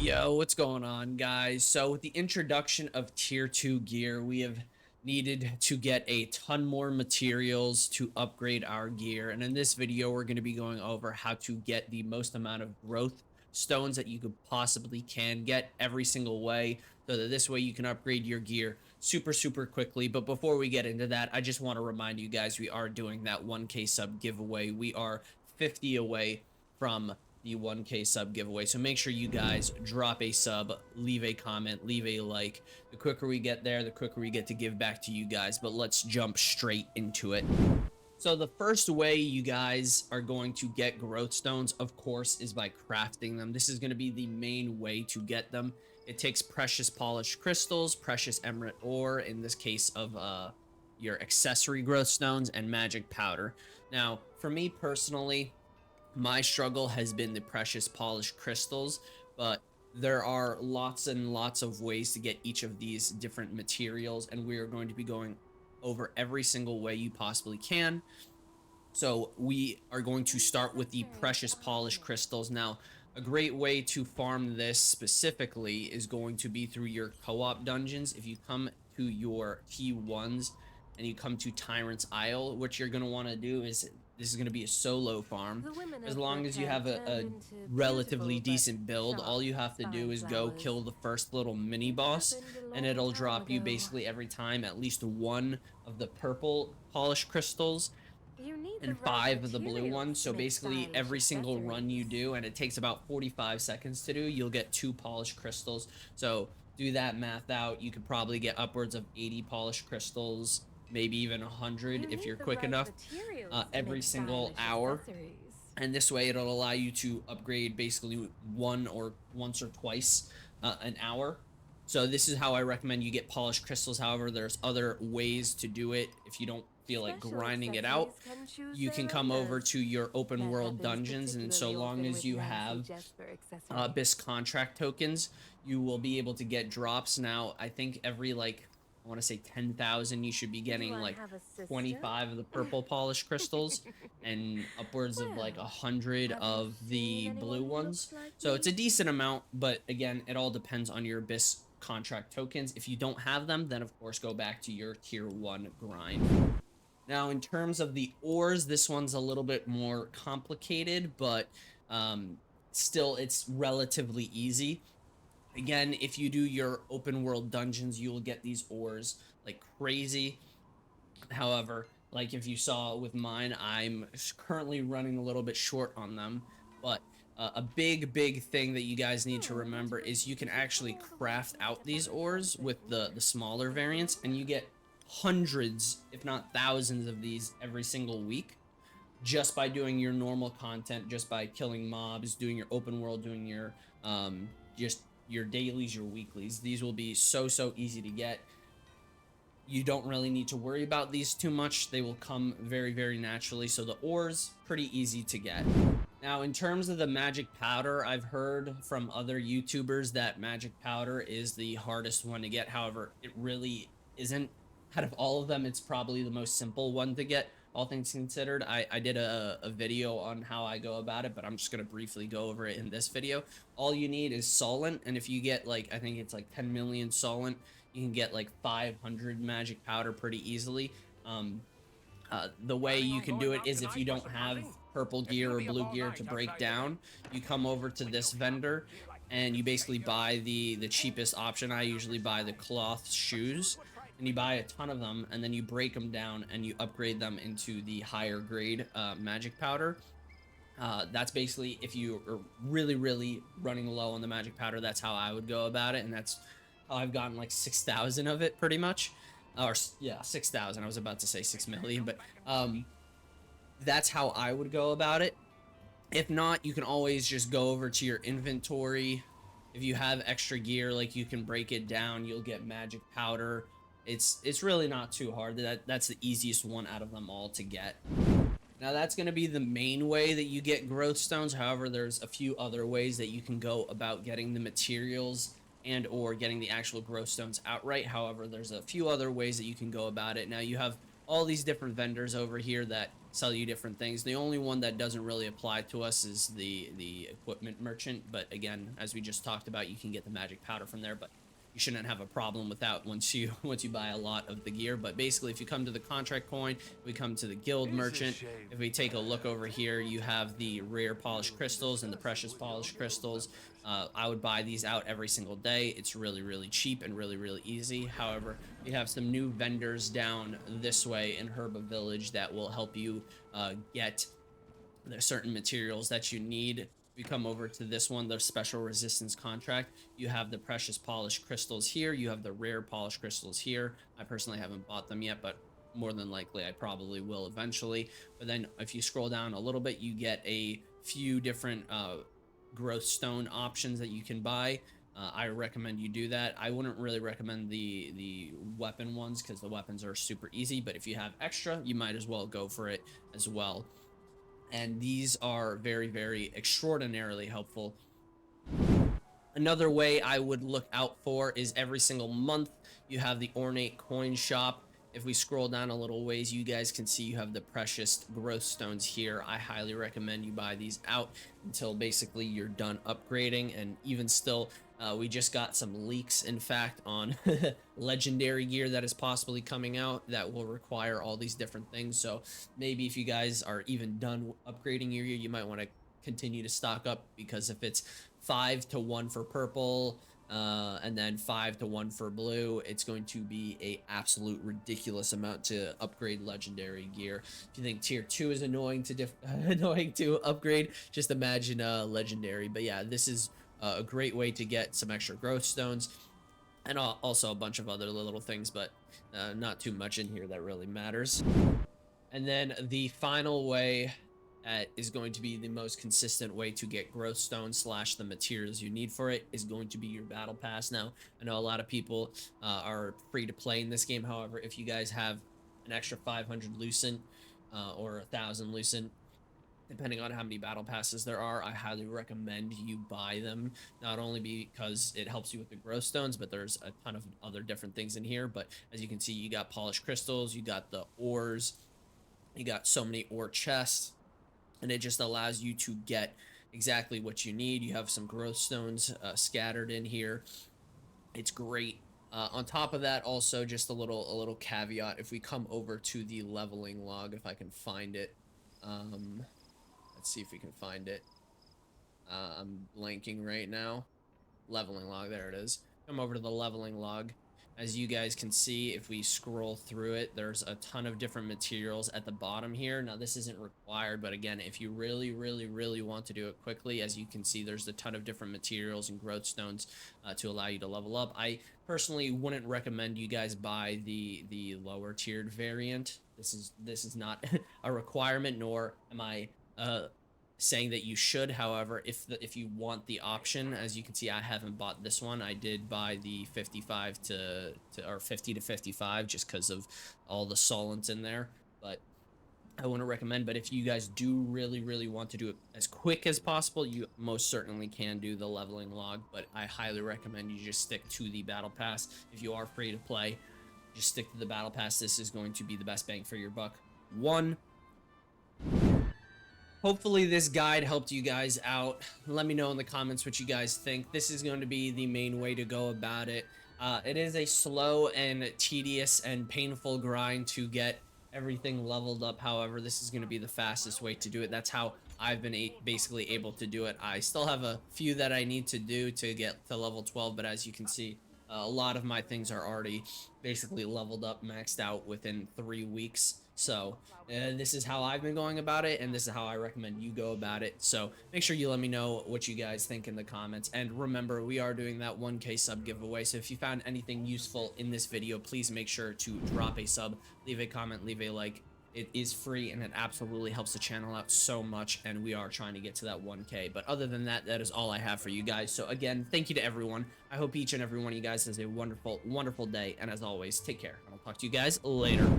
Yo, what's going on, guys? So with the introduction of tier 2 gear, we have needed to get a ton more materials to upgrade our gear. And in this video, we're going to be going over how to get the most amount of growth stones that you could possibly can get every single way, so that this way you can upgrade your gear super quickly. But before we get into that, I just want to remind you guys, we are doing that 1K sub giveaway. We are 50 away from the 1K sub giveaway. So make sure you guys drop a sub, leave a comment, leave a like. The quicker we get there, the quicker we get to give back to you guys. But let's jump straight into it. So the first way you guys are going to get growth stones, of course, is by crafting them. This is going to be the main way to get them. It takes precious polished crystals, precious emerald ore, in this case of your accessory growth stones, and magic powder. Now, for me personally, my struggle has been the precious polished crystals, but there are lots and lots of ways to get each of these different materials, and we are going to be going over every single way you possibly can. So we are going to start with the precious polished crystals. Now, a great way to farm this specifically is going to be through your co-op dungeons. If you come to your T1s and you come to Tyrant's Isle, what you're going to want to do is, this is going to be a solo farm. As long as you have a relatively decent build, all you have to do is go kill the first little mini boss, and it'll drop you basically every time at least one of the purple polished crystals and 5 of the blue ones. So basically every single run you do, and it takes about 45 seconds to do, you'll get 2 polished crystals. So do that math out. You could probably get upwards of 80 polished crystals, maybe even 100 if you're quick enough, every single hour. And this way it'll allow you to upgrade basically once or twice an hour. So this is how I recommend you get polished crystals. However, there's other ways to do it. If you don't feel like grinding it out, you can come over to your open world dungeons, and so long as you have Abyss contract tokens, you will be able to get drops. Now, I think every I want to say 10,000, you should be getting like 25 of the purple polished crystals and upwards of like 100 of the blue ones. So it's a decent amount, but again, it all depends on your Abyss contract tokens. If you don't have them, then of course go back to your tier 1 grind. Now, in terms of the ores, this one's a little bit more complicated, but still it's relatively easy. Again, if you do your open world dungeons, you will get these ores like crazy. However, like if you saw with mine, I'm currently running a little bit short on them. But a big thing that you guys need to remember is you can actually craft out these ores with the smaller variants, and you get hundreds, if not thousands, of these every single week, just by doing your normal content, just by killing mobs, doing your open world, doing your just your dailies, your weeklies. These will be so easy to get. You don't really need to worry about these too much. They will come very naturally. So the ores, pretty easy to get. Now, in terms of the magic powder, I've heard from other YouTubers that magic powder is the hardest one to get. However, it really isn't. Out of all of them, it's probably the most simple one to get, all things considered. I did a video on how I go about it, but I'm just going to briefly go over it in this video. All you need is solent, and if you get like, I think it's like 10 million solent, you can get like 500 magic powder pretty easily. The way you can do it is, if you don't have purple gear or blue gear to break down, you come over to this vendor and you basically buy the cheapest option. I usually buy the cloth shoes, and you buy a ton of them, and then you break them down and you upgrade them into the higher grade magic powder. That's basically, if you are really running low on the magic powder, that's how I would go about it, and that's how I've gotten like 6,000 of it pretty much. Or yeah, 6,000. I was about to say 6 million, but that's how I would go about it. If not, you can always just go over to your inventory. If you have extra gear, like, you can break it down, you'll get magic powder. It's really not too hard. That's the easiest one out of them all to get. Now, that's going to be the main way that you get growth stones. However, there's a few other ways that you can go about getting the materials and or getting the actual growth stones outright. However, there's a few other ways that you can go about it. Now, you have all these different vendors over here that sell you different things. The only one that doesn't really apply to us is the equipment merchant, but again, as we just talked about, you can get the magic powder from there, but you shouldn't have a problem with that once you buy a lot of the gear. But basically, if you come to the contract coin, we come to the guild merchant. If we take a look over here, you have the rare polished crystals and the precious polished crystals. I would buy these out every single day. It's really cheap and really easy. However, we have some new vendors down this way in Herba Village that will help you get the certain materials that you need. We come over to this one, the special resistance contract. You have the precious polished crystals here. You have the rare polished crystals here. I personally haven't bought them yet, but more than likely I probably will eventually. But then if you scroll down a little bit, you get a few different growth stone options that you can buy. I recommend you do that. I wouldn't really recommend the weapon ones because the weapons are super easy, but if you have extra, you might as well go for it as well. And these are very extraordinarily helpful. Another way I would look out for is every single month you have the Ornate coin shop. If we scroll down a little ways, you guys can see you have the precious growth stones here. I highly recommend you buy these out until basically you're done upgrading. And even still, we just got some leaks, in fact, on legendary gear that is possibly coming out that will require all these different things. So maybe if you guys are even done upgrading your gear, you might want to continue to stock up, because if it's 5 to 1 for purple, and then 5 to 1 for blue, it's going to be a absolute ridiculous amount to upgrade legendary gear. If you think tier 2 is annoying to annoying to upgrade, just imagine legendary. But yeah, this is a great way to get some extra growth stones, and also a bunch of other little things, but not too much in here that really matters. And then the final way is going to be the most consistent way to get growth stone / the materials you need for it is going to be your battle pass. Now, I know a lot of people are free to play in this game. However, if you guys have an extra 500 lucent or 1,000 lucent, depending on how many battle passes there are, I highly recommend you buy them, not only because it helps you with the growth stones, but there's a ton of other different things in here. But as you can see, you got polished crystals, you got the ores, you got so many ore chests, and it just allows you to get exactly what you need. You have some growth stones scattered in here. It's great. On top of that, also just a little caveat. If we come over to the leveling log, if I can find it, let's see if we can find it. I'm blanking right now. Leveling log, there it is. Come over to the leveling log. As you guys can see, if we scroll through it, there's a ton of different materials at the bottom here. Now, this isn't required, but again, if you really want to do it quickly, as you can see, there's a ton of different materials and growth stones to allow you to level up. I personally wouldn't recommend you guys buy the lower tiered variant. This is not a requirement, nor am I saying that you should. However, if you want the option, as you can see, I haven't bought this one. I did buy the 55 or 50 to 55 just because of all the solents in there, but I wouldn't recommend. But if you guys do really want to do it as quick as possible, you most certainly can do the leveling log, but I highly recommend you just stick to the battle pass. If you are free to play, just stick to the battle pass. This is going to be the best bang for your buck. Hopefully this guide helped you guys out. Let me know in the comments what you guys think. This is going to be the main way to go about it. It is a slow and tedious and painful grind to get everything leveled up. However, this is going to be the fastest way to do it. That's how I've been basically able to do it. I still have a few that I need to do to get to level 12, but as you can see, a lot of my things are already basically leveled up, maxed out within 3 weeks. So this is how I've been going about it, and this is how I recommend you go about it. So make sure you let me know what you guys think in the comments. And remember, we are doing that 1K sub giveaway. So if you found anything useful in this video, please make sure to drop a sub, leave a comment, leave a like. It is free, and it absolutely helps the channel out so much, and we are trying to get to that 1K. But other than that, that is all I have for you guys. So again, thank you to everyone. I hope each and every one of you guys has a wonderful day, and as always, take care, and I'll talk to you guys later.